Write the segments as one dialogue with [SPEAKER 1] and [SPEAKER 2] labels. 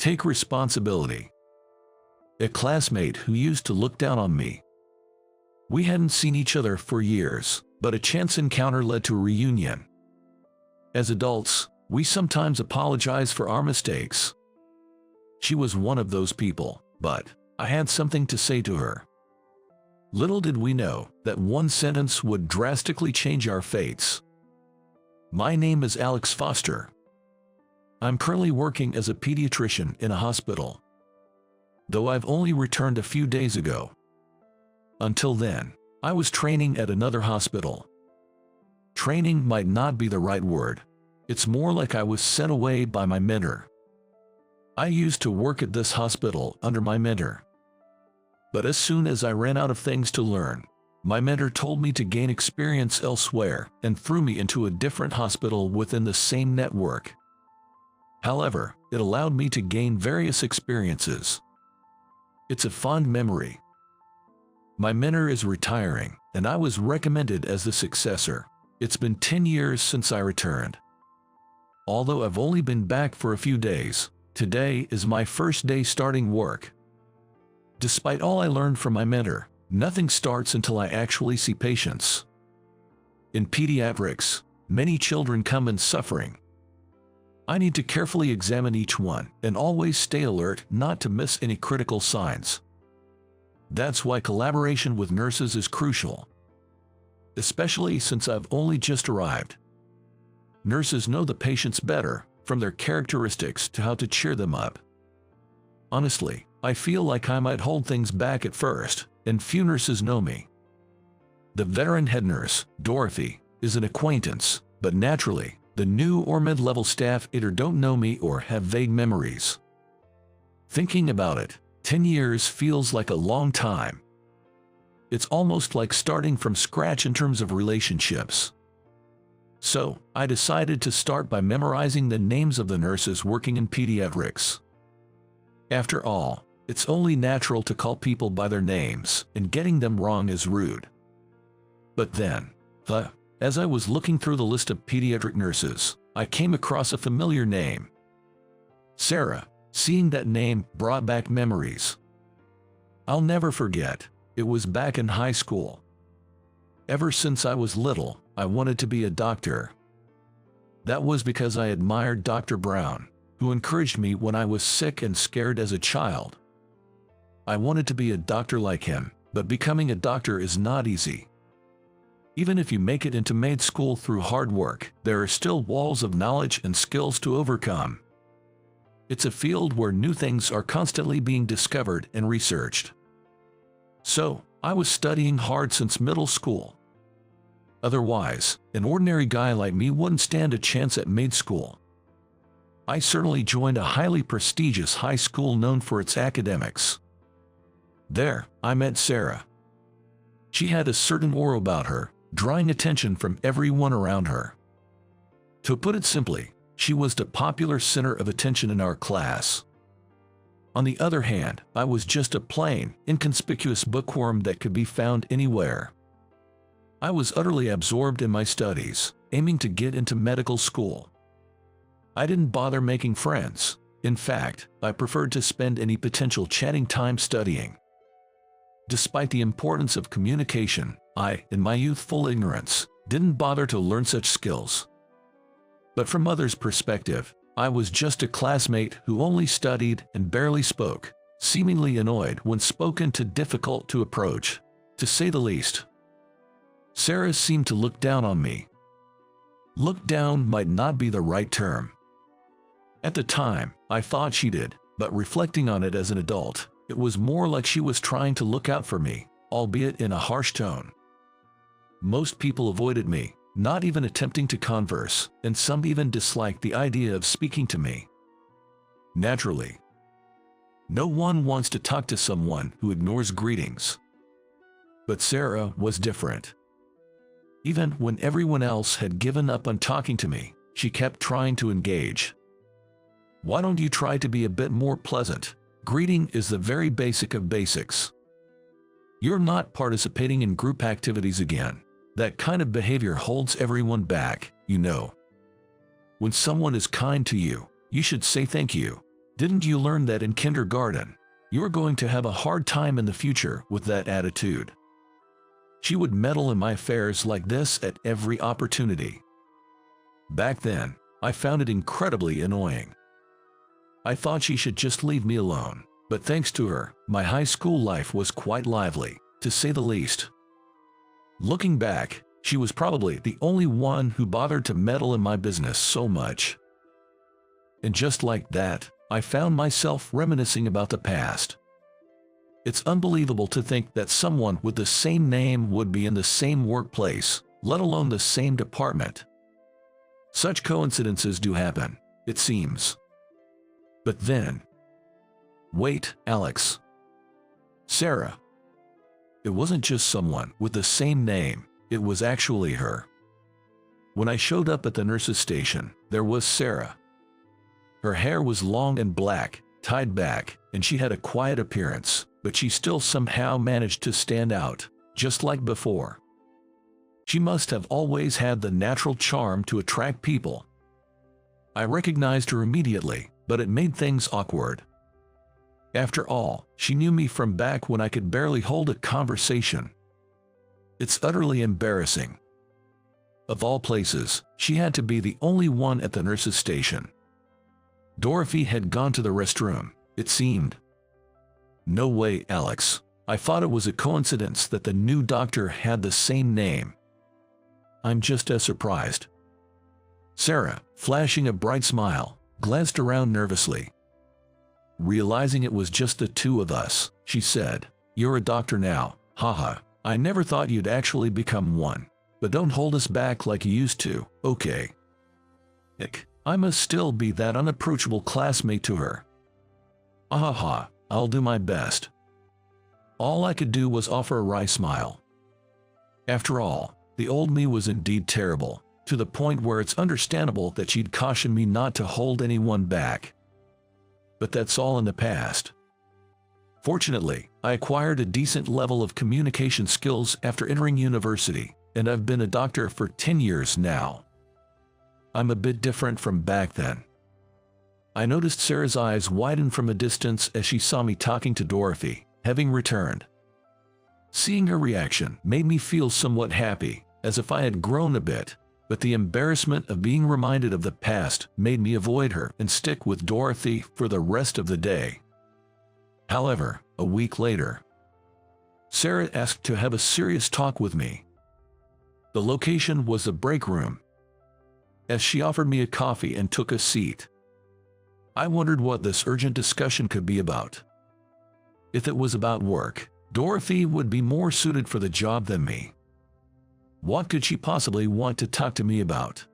[SPEAKER 1] Take responsibility. A classmate who used to look down on me. We hadn't seen each other for years, but a chance encounter led to a reunion. As adults, we sometimes apologize for our mistakes. She was one of those people, but I had something to say to her. Little did we know that one sentence would drastically change our fates. My name is Alex Foster. I'm currently working as a pediatrician in a hospital, though I've only returned a few days ago. Until then, I was training at another hospital. Training might not be the right word. It's more like I was sent away by my mentor. I used to work at this hospital under my mentor. But as soon as I ran out of things to learn, my mentor told me to gain experience elsewhere and threw me into a different hospital within the same network. However, it allowed me to gain various experiences. It's a fond memory. My mentor is retiring, and I was recommended as the successor. It's been 10 years since I returned. Although I've only been back for a few days, today is my first day starting work. Despite all I learned from my mentor, nothing starts until I actually see patients. In pediatrics, many children come in suffering. I need to carefully examine each one and always stay alert not to miss any critical signs. That's why collaboration with nurses is crucial, especially since I've only just arrived. Nurses know the patients better, from their characteristics to how to cheer them up. Honestly, I feel like I might hold things back at first, and few nurses know me. The veteran head nurse, Dorothy, is an acquaintance, but naturally, the new or mid-level staff either don't know me or have vague memories. Thinking about it, 10 years feels like a long time. It's almost like starting from scratch in terms of relationships. So, I decided to start by memorizing the names of the nurses working in pediatrics. After all, it's only natural to call people by their names, and getting them wrong is rude. But then, as I was looking through the list of pediatric nurses, I came across a familiar name. Sarah. Seeing that name brought back memories. I'll never forget, it was back in high school. Ever since I was little, I wanted to be a doctor. That was because I admired Dr. Brown, who encouraged me when I was sick and scared as a child. I wanted to be a doctor like him, but becoming a doctor is not easy. Even if you make it into med school through hard work, there are still walls of knowledge and skills to overcome. It's a field where new things are constantly being discovered and researched. So, I was studying hard since middle school. Otherwise, an ordinary guy like me wouldn't stand a chance at med school. I certainly joined a highly prestigious high school known for its academics. There, I met Sarah. She had a certain aura about her, drawing attention from everyone around her. To put it simply, she was the popular center of attention in our class. On the other hand, I was just a plain, inconspicuous bookworm that could be found anywhere. I was utterly absorbed in my studies, aiming to get into medical school. I didn't bother making friends. In fact, I preferred to spend any potential chatting time studying. Despite the importance of communication, I, in my youthful ignorance, didn't bother to learn such skills. But from others' perspective, I was just a classmate who only studied and barely spoke, seemingly annoyed when spoken to, difficult to approach, to say the least. Sarah seemed to look down on me. Look down might not be the right term. At the time, I thought she did, but reflecting on it as an adult, it was more like she was trying to look out for me, albeit in a harsh tone. Most people avoided me, not even attempting to converse, and some even disliked the idea of speaking to me. Naturally, no one wants to talk to someone who ignores greetings. But Sarah was different. Even when everyone else had given up on talking to me, she kept trying to engage. Why don't you try to be a bit more pleasant? Greeting is the very basic of basics. You're not participating in group activities again. That kind of behavior holds everyone back, you know. When someone is kind to you, you should say thank you. Didn't you learn that in kindergarten? You're going to have a hard time in the future with that attitude. She would meddle in my affairs like this at every opportunity. Back then, I found it incredibly annoying. I thought she should just leave me alone, but thanks to her, my high school life was quite lively, to say the least. Looking back, she was probably the only one who bothered to meddle in my business so much. And just like that, I found myself reminiscing about the past. It's unbelievable to think that someone with the same name would be in the same workplace, let alone the same department. Such coincidences do happen, it seems. But then... Wait, Alex. Sarah. It wasn't just someone with the same name, it was actually her. When I showed up at the nurse's station, there was Sarah. Her hair was long and black, tied back, and she had a quiet appearance, but she still somehow managed to stand out, just like before. She must have always had the natural charm to attract people. I recognized her immediately, but it made things awkward. After all, she knew me from back when I could barely hold a conversation. It's utterly embarrassing. Of all places, she had to be the only one at the nurse's station. Dorothy had gone to the restroom, it seemed. No way, Alex. I thought it was a coincidence that the new doctor had the same name. I'm just as surprised. Sarah, flashing a bright smile, glanced around nervously. Realizing it was just the two of us, she said, "You're a doctor now, haha. I never thought you'd actually become one. But don't hold us back like you used to, okay?" I must still be that unapproachable classmate to her. Ahaha, I'll do my best. All I could do was offer a wry smile. After all, the old me was indeed terrible, to the point where it's understandable that she'd caution me not to hold anyone back. But that's all in the past. Fortunately, I acquired a decent level of communication skills after entering university, and I've been a doctor for 10 years now. I'm a bit different from back then. I noticed Sarah's eyes widen from a distance as she saw me talking to Dorothy, having returned. Seeing her reaction made me feel somewhat happy, as if I had grown a bit, but the embarrassment of being reminded of the past made me avoid her and stick with Dorothy for the rest of the day. However, a week later, Sarah asked to have a serious talk with me. The location was the break room, as she offered me a coffee and took a seat. I wondered what this urgent discussion could be about. If it was about work, Dorothy would be more suited for the job than me. What could she possibly want to talk to me about?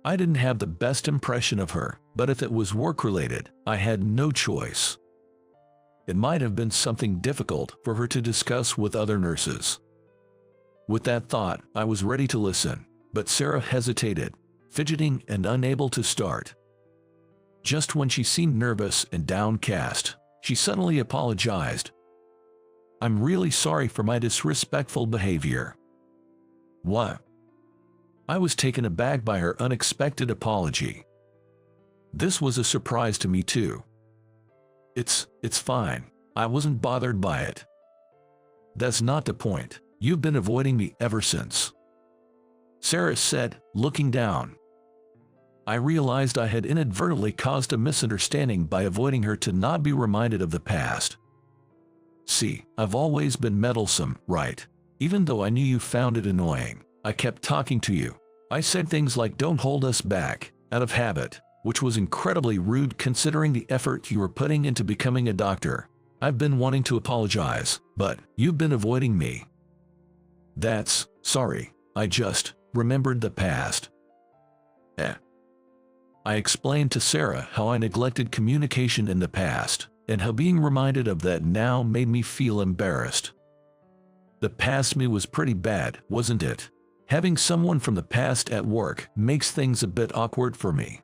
[SPEAKER 1] I didn't have the best impression of her, but if it was work-related, I had no choice. It might have been something difficult for her to discuss with other nurses. With that thought, I was ready to listen, but Sarah hesitated, fidgeting and unable to start. Just when she seemed nervous and downcast, she suddenly apologized. "I'm really sorry for my disrespectful behavior." What? I was taken aback by her unexpected apology. This was a surprise to me too. It's fine. I wasn't bothered by it. That's not the point. You've been avoiding me ever since, Sarah said, looking down. I realized I had inadvertently caused a misunderstanding by avoiding her to not be reminded of the past. See, I've always been meddlesome, right? Even though I knew you found it annoying, I kept talking to you. I said things like "don't hold us back," out of habit, which was incredibly rude considering the effort you were putting into becoming a doctor. I've been wanting to apologize, but you've been avoiding me. Sorry, I just remembered the past. I explained to Sarah how I neglected communication in the past, and how being reminded of that now made me feel embarrassed. The past me was pretty bad, wasn't it? Having someone from the past at work makes things a bit awkward for me.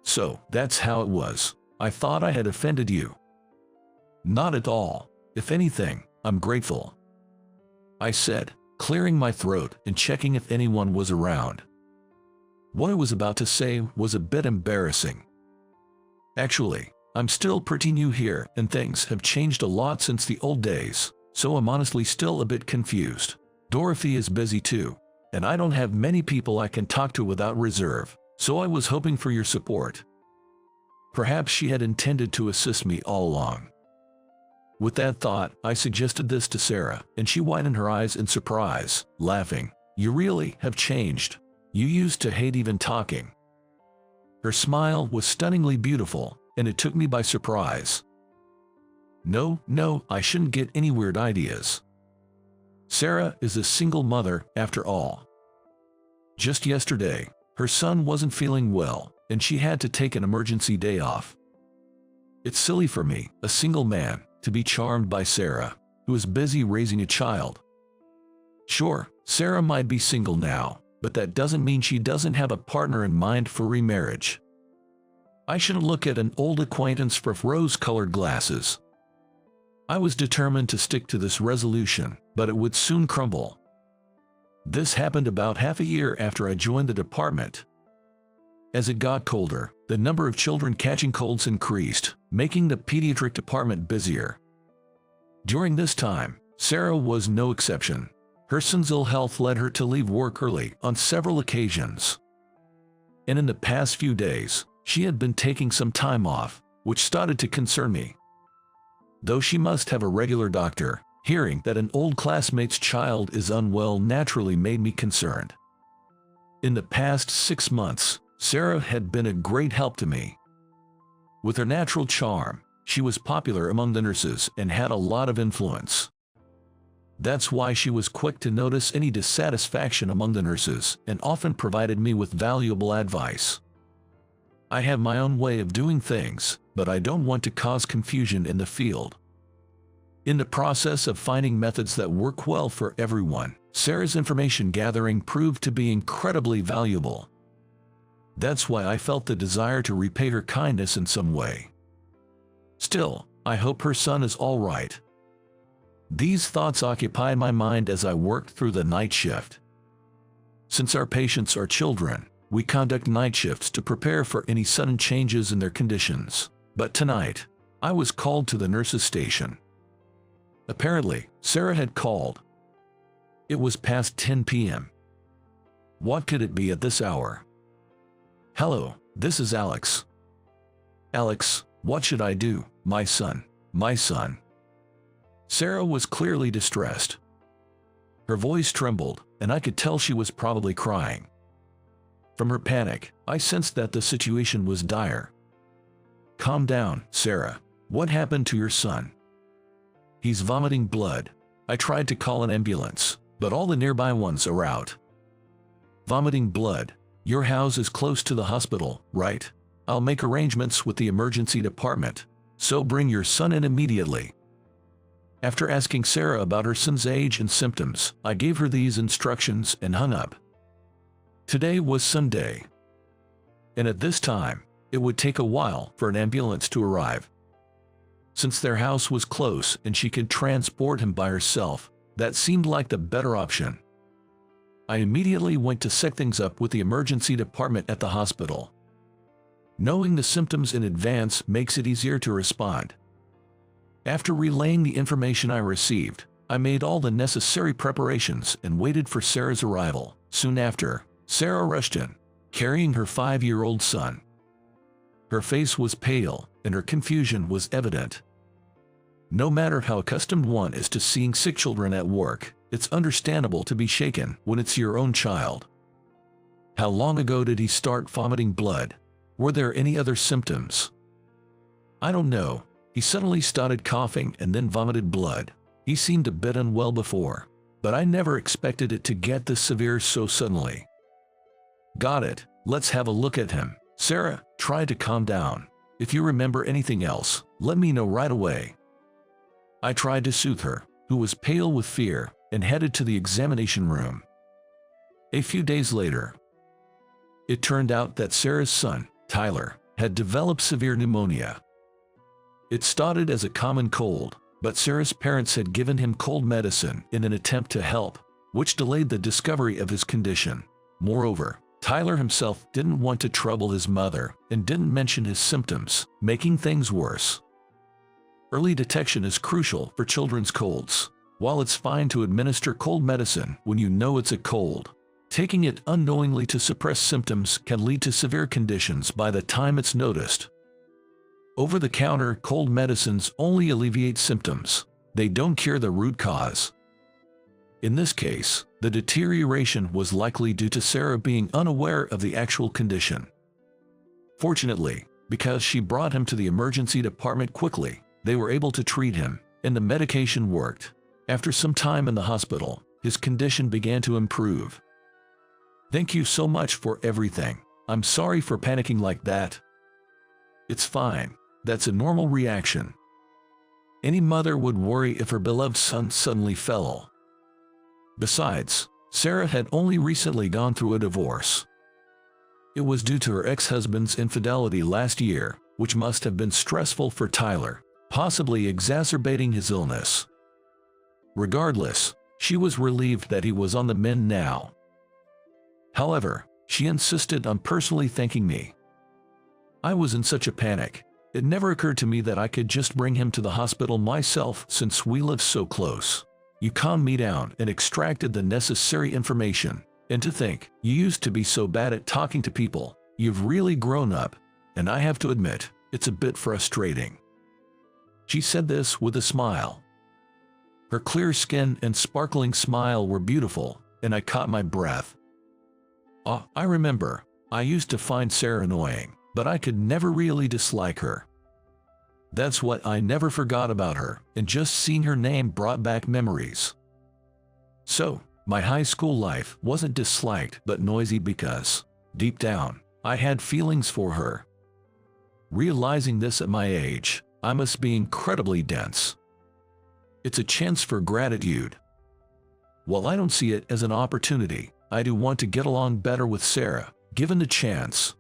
[SPEAKER 1] So, that's how it was. I thought I had offended you. Not at all. If anything, I'm grateful, I said, clearing my throat and checking if anyone was around. What I was about to say was a bit embarrassing. Actually, I'm still pretty new here and things have changed a lot since the old days, so I'm honestly still a bit confused. Dorothy is busy too, and I don't have many people I can talk to without reserve, so I was hoping for your support. Perhaps she had intended to assist me all along. With that thought, I suggested this to Sarah, and she widened her eyes in surprise, laughing. You really have changed. You used to hate even talking. Her smile was stunningly beautiful, and it took me by surprise. No, I shouldn't get any weird ideas. Sarah is a single mother, after all. Just yesterday, her son wasn't feeling well, and she had to take an emergency day off. It's silly for me, a single man, to be charmed by Sarah, who is busy raising a child. Sure, Sarah might be single now, but that doesn't mean she doesn't have a partner in mind for remarriage. I shouldn't look at an old acquaintance with rose-colored glasses. I was determined to stick to this resolution, but it would soon crumble. This happened about half a year after I joined the department. As it got colder, the number of children catching colds increased, making the pediatric department busier. During this time, Sarah was no exception. Her son's ill health led her to leave work early on several occasions. And in the past few days, she had been taking some time off, which started to concern me. Though she must have a regular doctor, hearing that an old classmate's child is unwell naturally made me concerned. In the past 6 months, Sarah had been a great help to me. With her natural charm, she was popular among the nurses and had a lot of influence. That's why she was quick to notice any dissatisfaction among the nurses and often provided me with valuable advice. I have my own way of doing things, but I don't want to cause confusion in the field. In the process of finding methods that work well for everyone, Sarah's information gathering proved to be incredibly valuable. That's why I felt the desire to repay her kindness in some way. Still, I hope her son is all right. These thoughts occupied my mind as I worked through the night shift. Since our patients are children, we conduct night shifts to prepare for any sudden changes in their conditions. But tonight, I was called to the nurse's station. Apparently, Sarah had called. It was past 10 p.m. What could it be at this hour? Hello, this is Alex. Alex, what should I do, my son? My son. Sarah was clearly distressed. Her voice trembled, and I could tell she was probably crying. From her panic, I sensed that the situation was dire. Calm down, Sarah. What happened to your son? He's vomiting blood. I tried to call an ambulance, but all the nearby ones are out. Vomiting blood. Your house is close to the hospital, right? I'll make arrangements with the emergency department, so bring your son in immediately. After asking Sarah about her son's age and symptoms, I gave her these instructions and hung up. Today was Sunday, and at this time, it would take a while for an ambulance to arrive. Since their house was close and she could transport him by herself, that seemed like the better option. I immediately went to set things up with the emergency department at the hospital. Knowing the symptoms in advance makes it easier to respond. After relaying the information I received, I made all the necessary preparations and waited for Sarah's arrival. Soon after, Sarah rushed in, carrying her 5-year-old son. Her face was pale, and her confusion was evident. No matter how accustomed one is to seeing sick children at work, it's understandable to be shaken when it's your own child. How long ago did he start vomiting blood? Were there any other symptoms? I don't know. He suddenly started coughing and then vomited blood. He seemed a bit unwell before, but I never expected it to get this severe so suddenly. Got it. Let's have a look at him. Sarah, try to calm down. If you remember anything else, let me know right away. I tried to soothe her, who was pale with fear, and headed to the examination room. A few days later, it turned out that Sarah's son, Tyler, had developed severe pneumonia. It started as a common cold, but Sarah's parents had given him cold medicine in an attempt to help, which delayed the discovery of his condition. Moreover, Tyler himself didn't want to trouble his mother and didn't mention his symptoms, making things worse. Early detection is crucial for children's colds. While it's fine to administer cold medicine when you know it's a cold, taking it unknowingly to suppress symptoms can lead to severe conditions by the time it's noticed. Over-the-counter cold medicines only alleviate symptoms. They don't cure the root cause. In this case, the deterioration was likely due to Sarah being unaware of the actual condition. Fortunately, because she brought him to the emergency department quickly, they were able to treat him, and the medication worked. After some time in the hospital, his condition began to improve. "Thank you so much for everything. I'm sorry for panicking like that." "It's fine. That's a normal reaction. Any mother would worry if her beloved son suddenly fell." Besides, Sarah had only recently gone through a divorce. It was due to her ex-husband's infidelity last year, which must have been stressful for Tyler, possibly exacerbating his illness. Regardless, she was relieved that he was on the mend now. However, she insisted on personally thanking me. I was in such a panic. It never occurred to me that I could just bring him to the hospital myself since we live so close. You calmed me down and extracted the necessary information. And to think, you used to be so bad at talking to people. You've really grown up, and I have to admit, it's a bit frustrating. She said this with a smile. Her clear skin and sparkling smile were beautiful, and I caught my breath. I remember, I used to find Sarah annoying, but I could never really dislike her. That's what I never forgot about her, and just seeing her name brought back memories. So, my high school life wasn't disliked but noisy because, deep down, I had feelings for her. Realizing this at my age, I must be incredibly dense. It's a chance for gratitude. While I don't see it as an opportunity, I do want to get along better with Sarah, given the chance.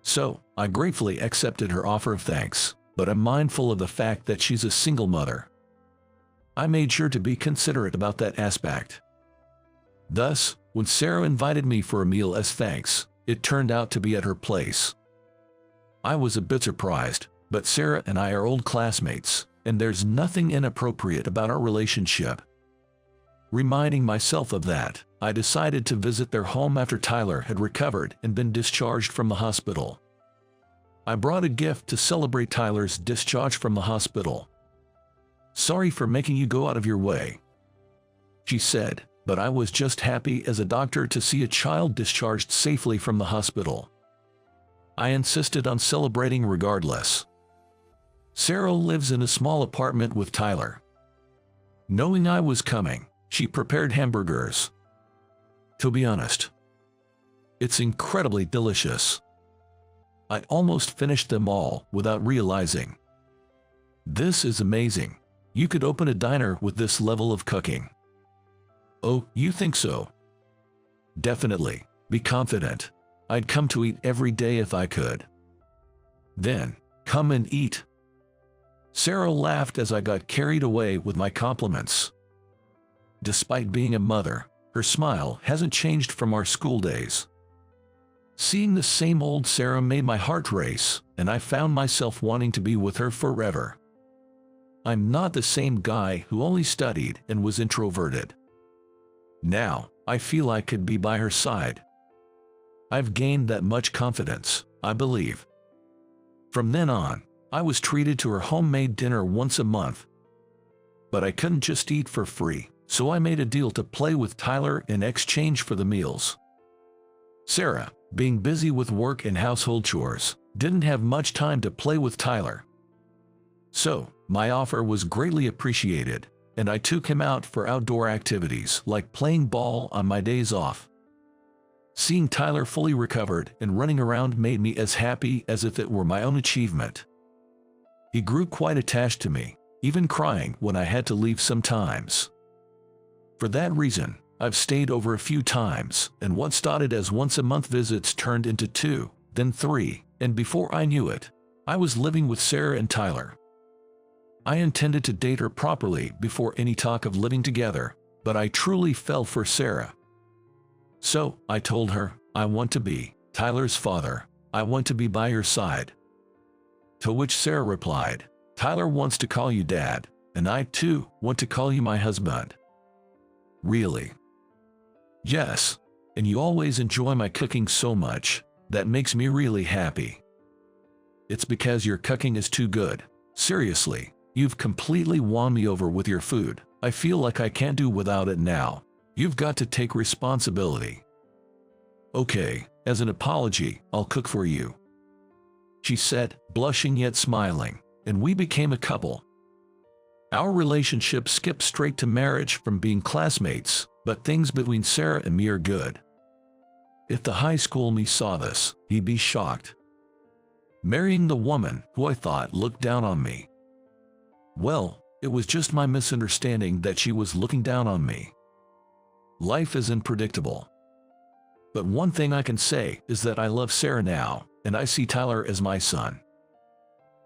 [SPEAKER 1] So, I gratefully accepted her offer of thanks, but I'm mindful of the fact that she's a single mother. I made sure to be considerate about that aspect. Thus, when Sarah invited me for a meal as thanks, it turned out to be at her place. I was a bit surprised, but Sarah and I are old classmates, and there's nothing inappropriate about our relationship. Reminding myself of that, I decided to visit their home after Tyler had recovered and been discharged from the hospital. I brought a gift to celebrate Tyler's discharge from the hospital. "Sorry for making you go out of your way," she said, "but I was just happy as a doctor to see a child discharged safely from the hospital." I insisted on celebrating regardless. Sarah lives in a small apartment with Tyler. Knowing I was coming, she prepared hamburgers. To be honest, it's incredibly delicious. I almost finished them all without realizing. This is amazing. You could open a diner with this level of cooking. Oh, you think so? Definitely. Be confident. I'd come to eat every day if I could. Then, come and eat. Sarah laughed as I got carried away with my compliments. Despite being a mother, her smile hasn't changed from our school days. Seeing the same old Sarah made my heart race, and I found myself wanting to be with her forever. I'm not the same guy who only studied and was introverted. Now, I feel I could be by her side. I've gained that much confidence, I believe. From then on, I was treated to her homemade dinner once a month. But I couldn't just eat for free, so I made a deal to play with Tyler in exchange for the meals. Sarah, being busy with work and household chores, didn't have much time to play with Tyler. So, my offer was greatly appreciated, and I took him out for outdoor activities like playing ball on my days off. Seeing Tyler fully recovered and running around made me as happy as if it were my own achievement. He grew quite attached to me, even crying when I had to leave sometimes. For that reason, I've stayed over a few times, and what started as once-a-month visits turned into 2, then 3, and before I knew it, I was living with Sarah and Tyler. I intended to date her properly before any talk of living together, but I truly fell for Sarah. So, I told her, I want to be Tyler's father. I want to be by your side." To which Sarah replied, "Tyler wants to call you dad, and I too want to call you my husband." "Really?" "Yes, and you always enjoy my cooking so much. That makes me really happy." "It's because your cooking is too good. Seriously, you've completely won me over with your food. I feel like I can't do without it now. You've got to take responsibility." "Okay, as an apology, I'll cook for you," she said, blushing yet smiling, and we became a couple. Our relationship skipped straight to marriage from being classmates, but things between Sarah and me are good. If the high school me saw this, he'd be shocked. Marrying the woman who I thought looked down on me. Well, it was just my misunderstanding that she was looking down on me. Life is unpredictable. But one thing I can say is that I love Sarah now, and I see Tyler as my son.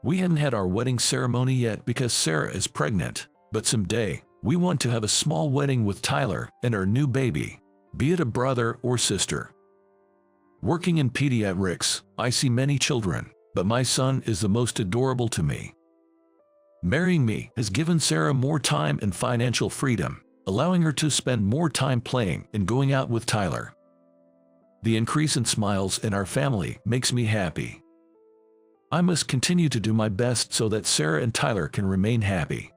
[SPEAKER 1] We hadn't had our wedding ceremony yet because Sarah is pregnant, but someday, we want to have a small wedding with Tyler and our new baby, be it a brother or sister. Working in pediatrics, I see many children, but my son is the most adorable to me. Marrying me has given Sarah more time and financial freedom, allowing her to spend more time playing and going out with Tyler. The increase in smiles in our family makes me happy. I must continue to do my best so that Sarah and Tyler can remain happy.